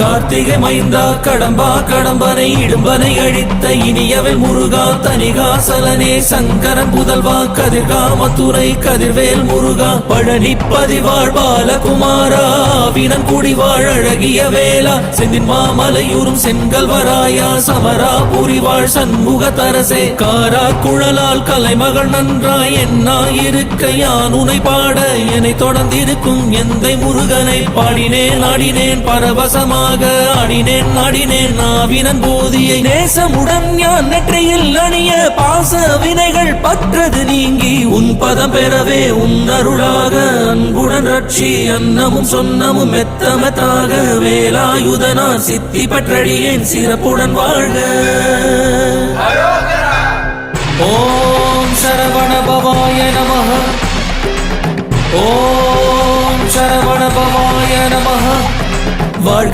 கார்த்திகை மைந்தா கடம்பா கடம்பனை இடும்பனை அழித்த இனியவன் முருகா தனிகாசலனே சங்கரன் புதல்வா கதிர்காமத்துறை கதிர்வேல் முருகா பழனி பதிவாழ் பாலகுமாரா வினன் குடிவாழ் அழகிய வேளா செந்தின் மாமலையூரும் செங்கல்வராயா சமரா புரிவாழ் சண்முக தரசே காரா குழலால் கலைமகள் நன்றாய் என்னாயிருக்க யான் உனை பாட என்னை தொடர்ந்திருக்கும் எந்தை முருகனை பாடினேன் ஆடினேன் பரவசமாக ஆடினேன் நாடினேன் நாவினன் போதியை நேசமுடன் ஞான் நெற்றியில் அணிய பாச வினைகள் பற்றது நீங்கி உன் பதம் பெறவே உன் அருளாக அன்புடன் ரட்சி அன்னமும் சொன்னமும் மெத்தமத்தாக வேலாயுதனார் சித்தி பற்றடியேன் சிறப்புடன் வாழ்க. ஓம் சரவண பவாய நமஹ. ஓம் சரவண பவாய நமஹ. வாழ்க.